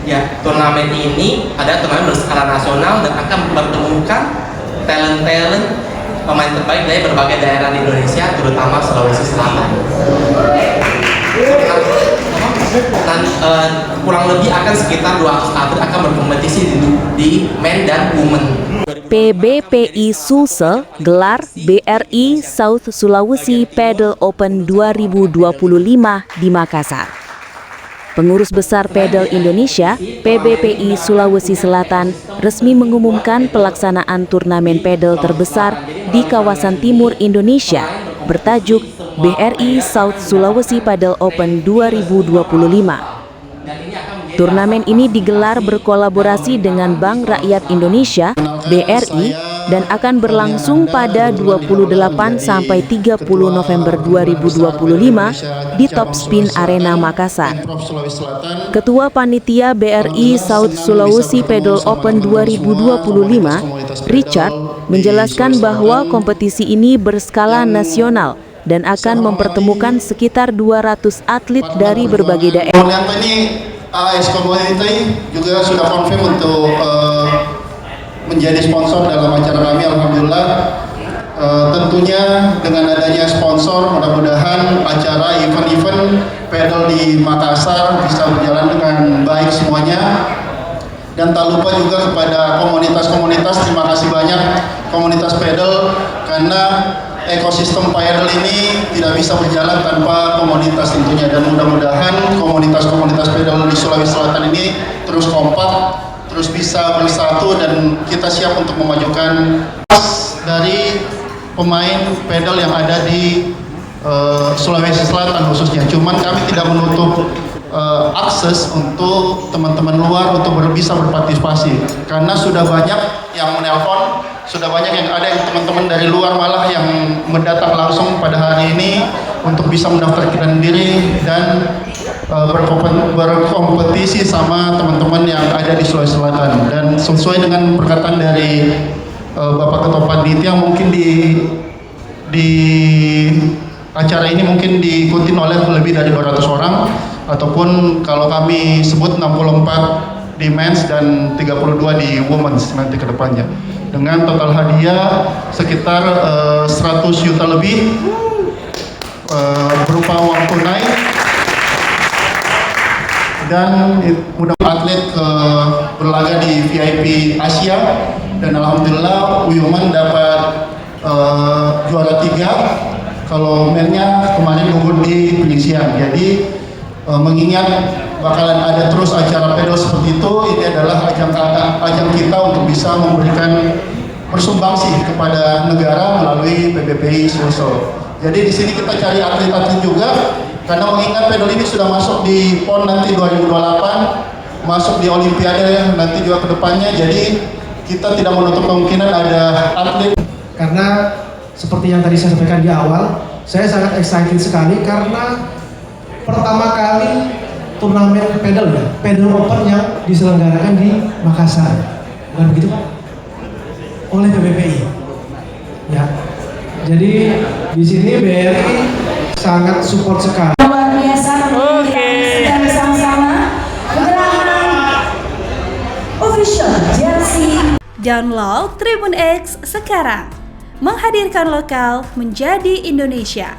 Ya, turnamen ini ada turnamen berskala nasional dan akan mempertemukan talent-talent pemain terbaik dari berbagai daerah di Indonesia, terutama Sulawesi Selatan. Dan kurang lebih akan sekitar 200 atlet akan berkompetisi di men dan women. PBPI Sulsel gelar BRI South Sulawesi Padel Open 2025 di Makassar. Pengurus Besar Padel Indonesia, PBPI Sulawesi Selatan, resmi mengumumkan pelaksanaan turnamen padel terbesar di kawasan timur Indonesia bertajuk BRI South Sulawesi Padel Open 2025. Turnamen ini digelar berkolaborasi dengan Bank Rakyat Indonesia, BRI, dan akan berlangsung pada 28 sampai 30 November 2025 di Top Spin Arena Makassar. Ketua Panitia BRI South Sulawesi Padel Open 2025, Richard, menjelaskan bahwa kompetisi ini berskala nasional dan akan mempertemukan sekitar 200 atlet dari berbagai daerah. AS Community juga sudah confirm untuk menjadi sponsor dalam acara kami. Alhamdulillah, tentunya dengan adanya sponsor, mudah-mudahan acara event-event padel di Makassar bisa berjalan dengan baik semuanya. Dan tak lupa juga kepada komunitas-komunitas, terima kasih banyak komunitas padel, karena ekosistem padel ini tidak bisa berjalan tanpa komunitas tentunya, dan mudah-mudahan komunitas-komunitas padel di Sulawesi Selatan ini terus kompak, terus bisa bersatu, dan kita siap untuk memajukan dari pemain padel yang ada di Sulawesi Selatan khususnya. Cuman kami tidak menutup akses untuk teman-teman luar untuk bisa berpartisipasi, karena sudah banyak yang menelpon, sudah banyak yang ada yang teman-teman dari luar malah yang mendatang langsung pada hari ini untuk bisa mendaftarkan diri dan berkompetisi sama teman-teman yang ada di Sulawesi Selatan. Dan sesuai dengan perkataan dari Bapak Ketua Panitia, mungkin di acara ini mungkin diikuti oleh lebih dari 200 orang, ataupun kalau kami sebut 64 di men's dan 32 di women's nanti ke depannya, dengan total hadiah sekitar 100 juta lebih berupa uang tunai, dan mudah atlet berlaga di VIP Asia, dan alhamdulillah women dapat juara 3. Kalau mennya kemarin gugur di penyisian. Jadi mengingat bakalan ada terus acara padel seperti itu, ini adalah ajang kita untuk bisa memberikan bersumbangsi kepada negara melalui PBPI Sulsel. Jadi di sini kita cari atlet-atlet juga, karena mengingat padel ini sudah masuk di PON nanti 2028, masuk di Olimpiade nanti juga ke depannya. Jadi kita tidak menutup kemungkinan ada atlet. Karena seperti yang tadi saya sampaikan di awal, saya sangat excited sekali karena pertama kali turnamen padel open yang diselenggarakan di Makassar, bukan begitu Pak? Oleh PBPI. Ya, jadi di sini BRI sangat support sekali. Luar biasa, kita bersama-sama gerakan official jersey. Download Tribun X sekarang. Menghadirkan lokal menjadi Indonesia.